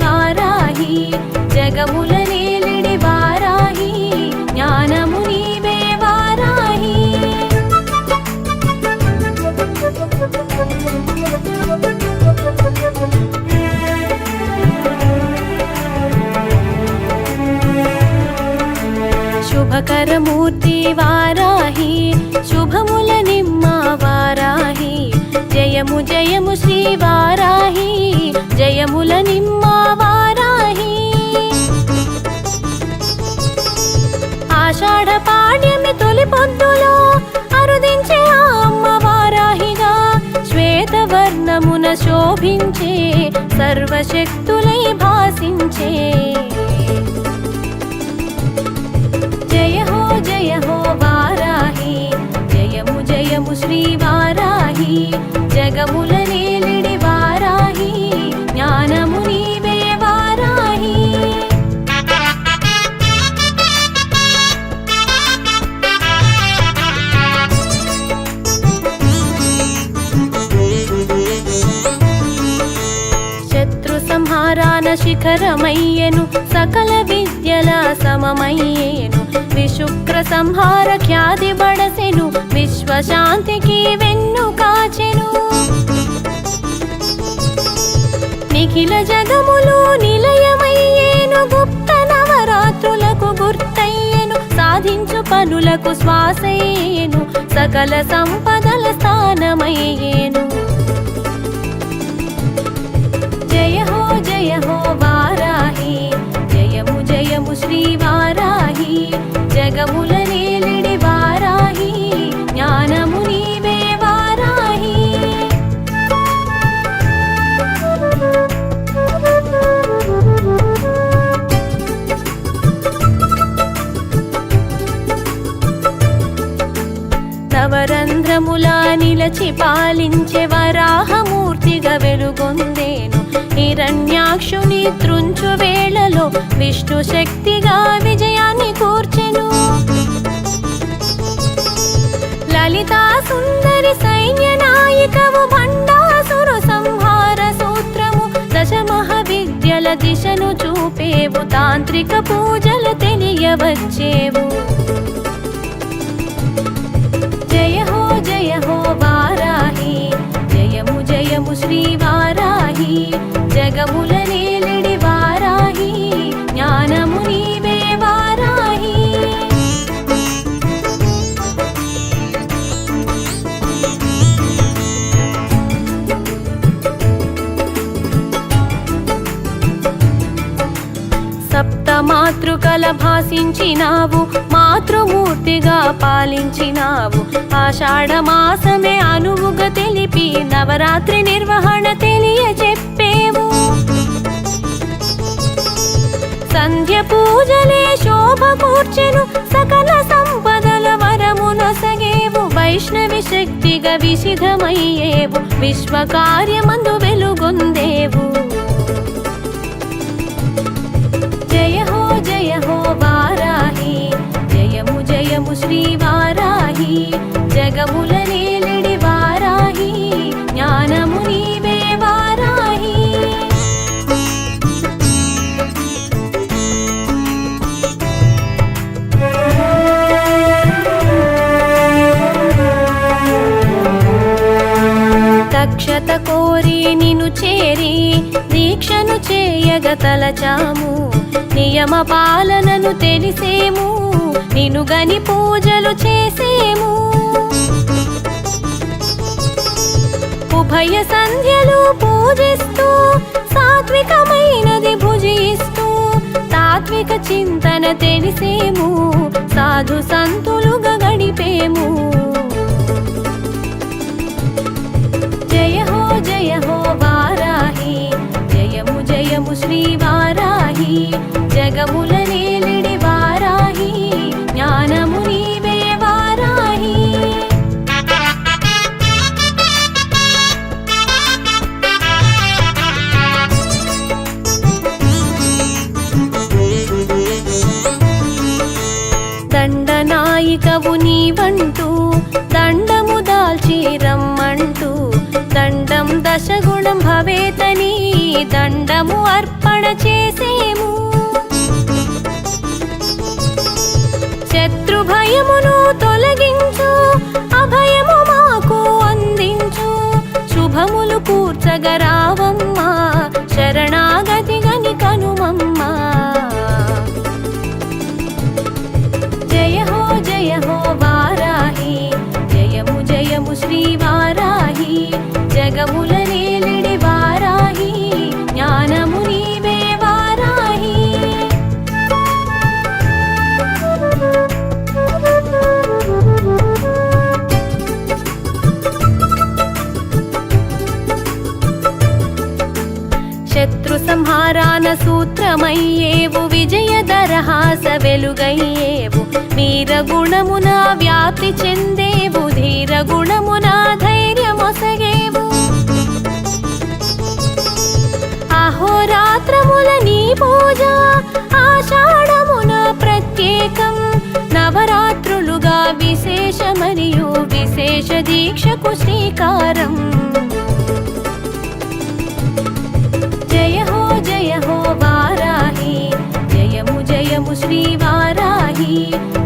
వారాహి జగముల నేలిడి వారాహి జ్ఞానము నీవే వారాహి శుభకరమూర్తి వారాహి శుభముల నిమ్మ వారాహి జయము జయము శ్రీ వారాహి జయముల నిమ్మ వారాహి ఆషాఢ పాడ్యమి తొలి పొద్దులో అరుదించే ఆ అమ్మ వారాహిగా శ్వేతవర్ణమున శోభించే సర్వశక్తులై భాసించే జయ హో వారాహి జయము జయము శ్రీ వారాహి జగముల నేలిడి వారాహి జ్ఞానము నీవే వారాహి శత్రు సంహారాన శిఖరమయ్యెను సకల విద్యల సమమయ్యేను విశుక్ర సంహార ఖ్యాతి బడసెను విశ్వశాంతికి వెన్ను కాచెను నిఖిల జగములు నిలయమయ్యేను గుప్త నవరాత్రులకు గుర్తయ్యేను సాధించు పనులకు శ్వాసయ్యేను సకల సంపదల స్థానమయ్యేను జయ హో వారాహి జయము జయము శ్రీ వారాహి జగముల నేలిడి వారాహి జ్ఞానము నీవే వారాహి నవరంధ్రములా నిలచి పాలించే వరాహమూర్తిగా వెలుగొందేను హిరణ్యాక్షుని త్రుంచు వేళలో విష్ణు శక్తిగా విజయాన్ని కూర్చెను లలితా సుందరి సైన్య నాయికవు భండాసురు సంహార సూత్రము దశమహ విద్యల దిశను చూపేవు తాంత్రిక పూజలు తెలియవచ్చేవు జయ హో వారాహి జయము జయము శ్రీ వారాహి జగముల నేలిడి వారాహి జ్ఞానము నీవే వారాహి సప్త మాతృకల భాసించినావు మాతృమూర్తిగా పాలించినావు ఆషాఢ మాసమే అనువుగా తెలిపి నవరాత్రి నిర్వహణ తెలియచెప్పేవు సంధ్య పూజలే శోభ కూర్చెను సకల సంపదల వరమునొసగేవు వైష్ణవి శక్తిగా విసిధమయ్యేవు విశ్వకార్యమందు వెలుగొందేవు జయ హో వారాహి జయము జయము శ్రీ వారాహి జగముల నేలిడి వారాహి జ్ఞానము నీవే వారాహి దక్షత కోరి నిను చేరి దీక్షను చేయగ తలచాము నియమ పాలనను తెలిసేము నిను గని పూజలు చేసేము ఉభయ సంధ్యలు పూజిస్తూ సాత్వికమైనది భుజిస్తూ తాత్విక చింతన తెలిసేము సాధు సంతులుగా గడిపేము జయ హో వారాహి జయము జయము శ్రీ వారాహి జగముల నేలిడి వారాహి జ్ఞానము నీవే వారాహి దండనాయికవు నీవంటూ దండము దాల్చి రమ్మంటూ దండం దశగుణం భవేతని దండము అర్పణ చేసేము. శత్రు భయమును తొలగించు, అభయము మాకు అందించు. శుభములు కూర్చగరావమ్మా, శరణాగతి గని కనుమమ్మా. జయ హో వారాహి, జయము జయము శ్రీ వారాహి. జగముల నేలిడి వారాహి, జ్ఞానము నీవే వారాహి. శత్రు సంహారాన సూత్రమయ్యేవు, విజయదరహాస వెలుగయ్యేవు. వీర గుణమున వ్యాప్తి చెందేవు, ధీర గుణమున ధైర్యమొసగేవు. అహోరాత్రముల నీ పూజ, ఆషాఢమున ప్రత్యేకం. నవరాత్రులుగా విశేష మరియు విశేష దీక్షకు శ్రీకారం. జయ హో వారాహి, జయము జయము శ్రీ వారాహి.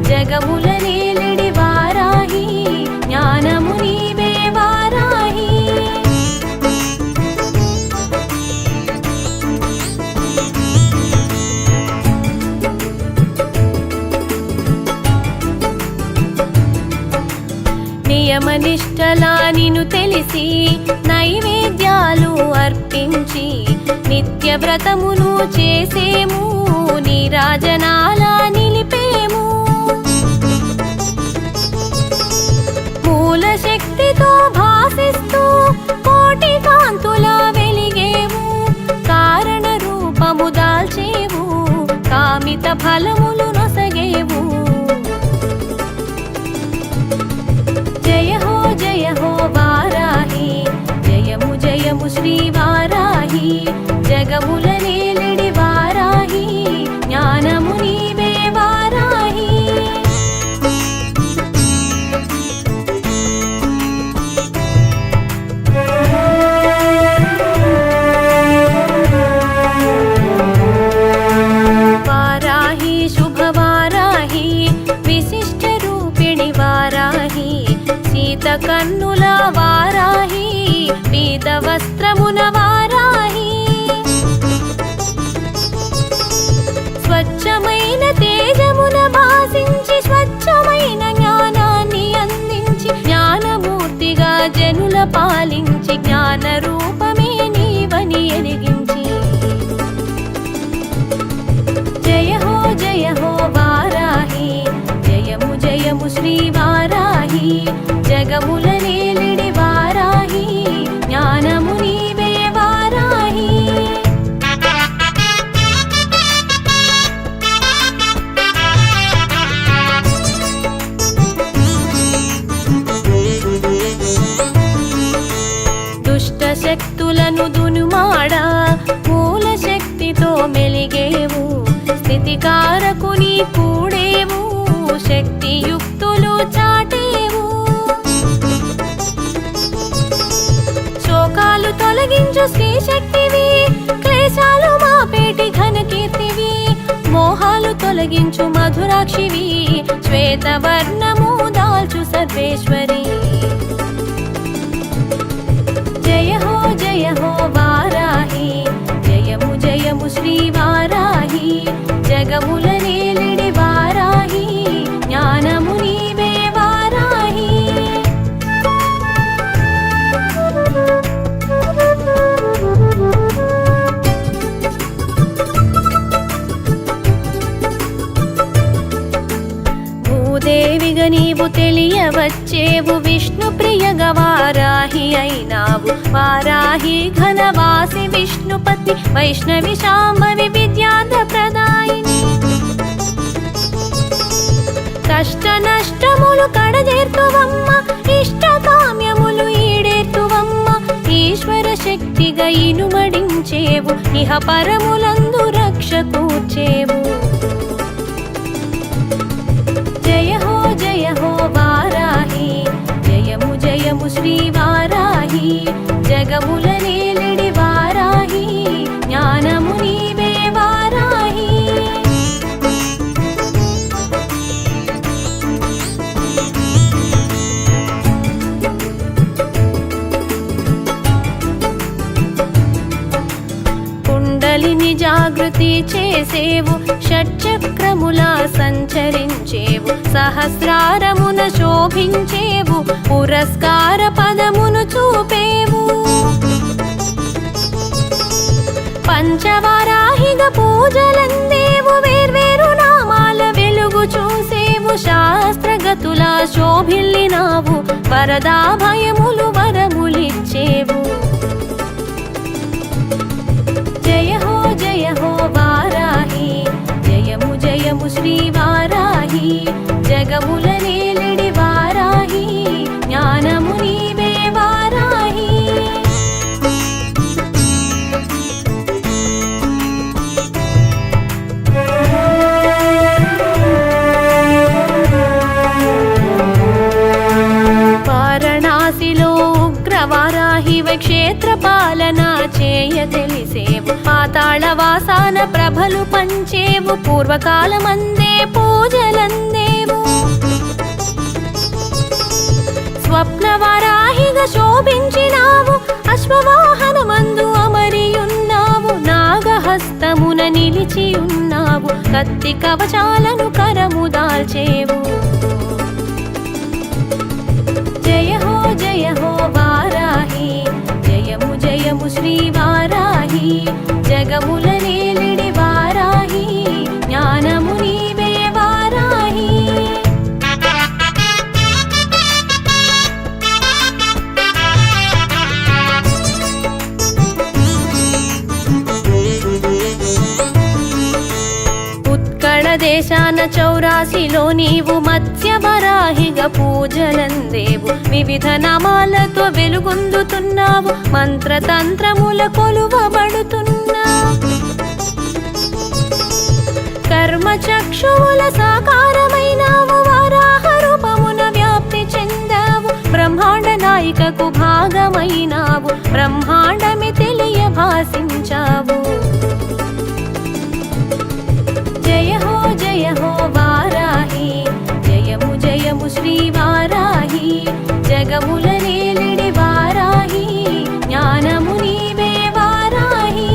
జగముల నేలిడి వారాహి, జ్ఞానము నీవే వారాహి. నియమనిష్టలా నిను తెలిసి, నైవేద్యాలు అర్పించి, నిత్య వ్రతమును చేసేము, నీరాజనాల నిలిపేము. మూల శక్తితో భాసిస్తూ కోటి కాంతులా వెలిగేము. కారణ రూపము దాల్చేవు, కామిత ఫలములు నొసగేవు. జయ హో వారాహి, జయము జయము శ్రీ వారాహి. జగముల నేలిడి వారాహి, జ్ఞానము నీవే వారాహి. వారాహి శుభవారాహి, విశిష్ట రూపిణి వారాహి. సీత కన్నుల వారాహి, పీత వస్త్రమున వారాహి. స్వచ్ఛమైన తేజమున భాసించి, స్వచ్ఛమైన జ్ఞానాన్ని అందించి, జ్ఞానమూర్తిగా జనుల పాలించి, జ్ఞాన రూపమే నీవని ఎరిగించి. జయ హో వారాహి, జయము జయము శ్రీ వారాహి. జగముల నేలిడి వారాహి, జ్ఞానము నీవే వారాహి. దుష్ట శక్తులను దునుమాడా, మూల శక్తితో మెలిగేవు. స్థితికారకుని కూడేవు, శక్తియుక్తులు చాటేవు. శోకాలు తొలగించు శ్రీ శక్తివి, క్లేశాలు మాపేటి ఘన కీర్తివి. మోహాలు తొలగించు మధురాక్షివి, శ్వేతవర్ణము దాల్చు సర్వేశ్వరి. జయ హో వారాహి, జయము జయము శ్రీ వారాహి. జగముల నేలిడి వారాహి, జ్ఞానము నీవే వారాహి. భూదేవిగా నీవు తెలియవచ్చేవు, విష్ణు ప్రియగా వారాహి అయినావు. వారాహి ఘనవాసి విష్ణుపతి, వైష్ణవి శాంభవి విద్యార్థ ప్రదాయిని. కష్ట నష్టములు కడజేర్తువమ్మ, ఇష్ట కామ్యములు ఈడేర్తువమ్మ. ఈశ్వర శక్తిగా ఇనుమడించేవు, ఇహ పరములందు రక్ష కూర్చేవు. జయ హో వారాహి, జయము జయము శ్రీ వారాహి. జగముల నేలిడి వారాహి, ఆవృత్తి చేసేవు, షట్చక్రముల సంచరించేవు, సహస్రారమున శోభించేవు, పురస్కార పదమును చూపేవు. పంచవారాహిగా పూజలందేవు, వేర్వేరు నామాల వెలుగు చూసేవు, శాస్త్రగతుల శోభిల్లినావు, వరదాభయములు వరములిచ్చేవు. జయ హో వారాహి, జయము జయము శ్రీ వారాహి, జగముల నేలడి వారాహి, జ్ఞానము నీవే వారాహి. వారణాసిలో ఉగ్రవారాహివై క్షేత్ర పాలన చేయ తెలిసేవు, పాతాళ వాసాన ప్రభలు పంచేవు, పూర్వకాలమందే పూజలందేవు. స్వప్నవారాహిగా శోభించినావు, అశ్వవాహనమందు అమరియున్నావు, నాగహస్తమున నిలిచియున్నావు, కత్తి కవచాలను కరము దాల్చేవు. జయ హో వారాహి, జయము జయము శ్రీ వారాహి, జగముల నేలిడి వారాహి, జ్ఞానము నీవే వారాహి. ఉత్కళ దేశాన చౌరాసిలో నీవు మత్స్యవరాహిగా పూజలందేవు, వివిధ నామాలతో వెలుగొందుతున్నావు, మంత్రతంత్రముల కొలువబడుతున్నావు. కర్మచక్షువుల సాకారమైనావు, వారాహ రూపమున వ్యాప్తి చెందావు, బ్రహ్మాండ నాయికకు భాగమైనావు, బ్రహ్మాండమి తెలియ భాసించావు. జయ హో వారాహి, జయము జయము శ్రీ వారాహి, జగముల నేలిడి వారాహి, జ్ఞానము నీవే వారాహి.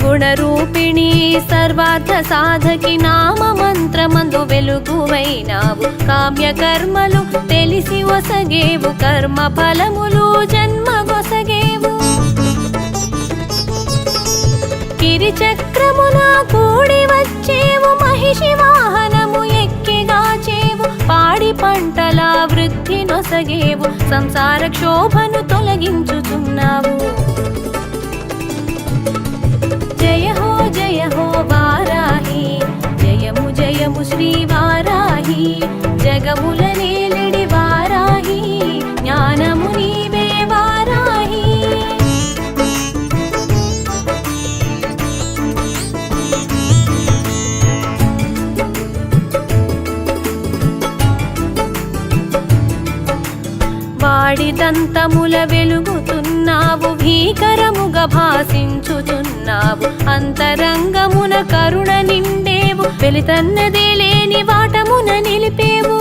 గుణరూపిణి సర్వార్థ సాధకి నామ మంత్రమందు వెలుగువైనావు, కామ్య కర్మలు తెలిసి ఒసగేవు, కర్మ ఫలములు జన్మగొసగేవు. గిరిచక్రమున కూడి వచ్చేవు, మహిషి వాహనము ఎక్కిగాచేవు, పాడి పంటల వృద్ధి నొసగేవు, సంసార క్షోభను తొలగించుచున్నావు. జయ హో వారాహి, జయము జయము శ్రీ వారాహి, జగముల నేలిడి వారాహి, జ్ఞానము నీవే వారాహి. వాడిదంతముల వెలుగుతున్నావు, భీకరముగా భాసించుచున్నావు, అంతరంగమున కరుణ నిండేవు, వెలితన్నదే లేని వాటమున నిలిపేవు.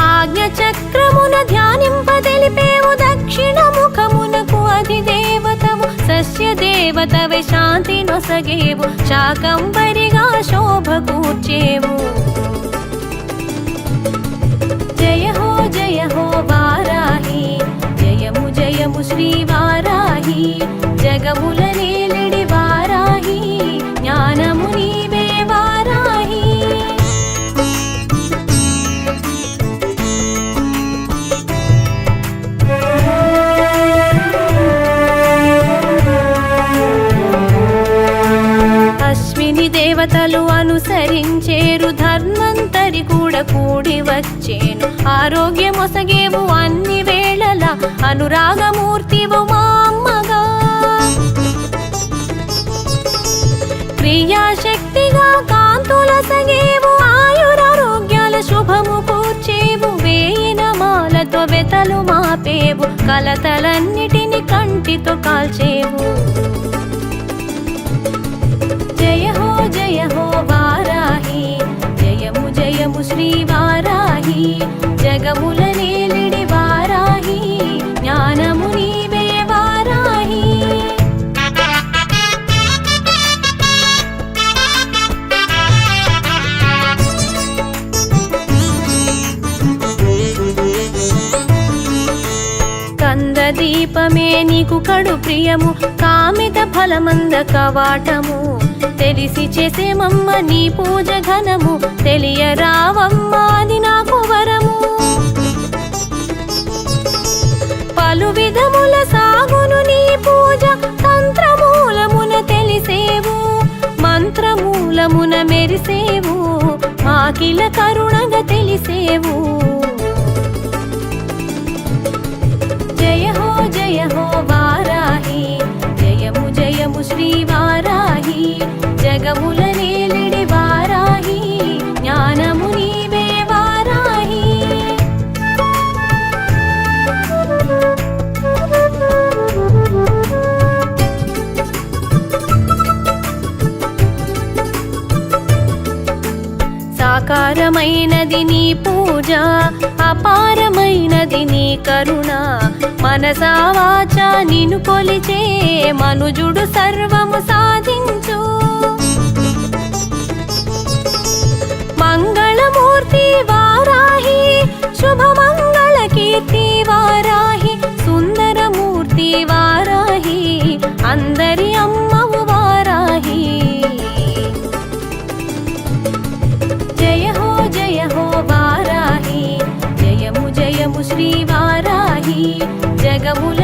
ఆజ్ఞ చక్రమున ధ్యానింపదెలిపేవు, దక్షిణ ముఖమునకు అధిదేవతవు, సస్య దేవతవే శాంతి నొసగేవు, శాకంబరిగా శోభ కూర్చేవు. జయ హో వారాహి, జయము జయము శ్రీ వారాహి, జగముల నేలిడి వారాహి, జ్ఞానము నీవే వారాహి. అశ్విని దేవతలు అనుసరించేరు, ధర్మంతరి కూడా కూడి వచ్చేను, ఆరోగ్యమొసగేవు అన్ని వేళల, అనురాగమూర్తివు మా అమ్మగా. క్రియాశక్తిగా కాంతులసగేవు, ఆయురారోగ్యాల శుభము కూర్చేవు, వేయినమాలతో వెతలు మాపేవు, కలతలన్నిటిని కంటితో కాల్చేవు. జయ హో జగముల నేలిడి వారాహి జ్ఞానము నీవే వారాహి. కంద దీపమే నీకు కడు ప్రియము, కామిత ఫలమంద కవాటము. తెలిసి చేసేమమ్మ నీ పూజ ఘనము, తెలియరావమ్మ అది నాకు వరము. పలు విధముల సాగును నీ పూజ, తంత్రమూలమున తెలిసేవు, మంత్రమూలమున మెరిసేవు, మాకిల కరుణగా తెలిసేవు. జయ హో వారాహి, జయము జయము శ్రీ వారాహి, జగముల నేలిడి వారాహి జ్ఞానము నీవే వారాహి. సాకారమైనది నీ పూజ, అపారమైనది నీ కరుణ. మనసా వాచా నిన్ను కొలిచే మనుజుడు సర్వము సాధించు. మంగళమూర్తి వారాహి, శుభమంగళ కీర్తి వారాహి, సుందరమూర్తి వారాహి, అందరి అమ్మవు వారాహి. జయ హో వారాహి, జయము జయము శ్రీ వారాహి, జగముల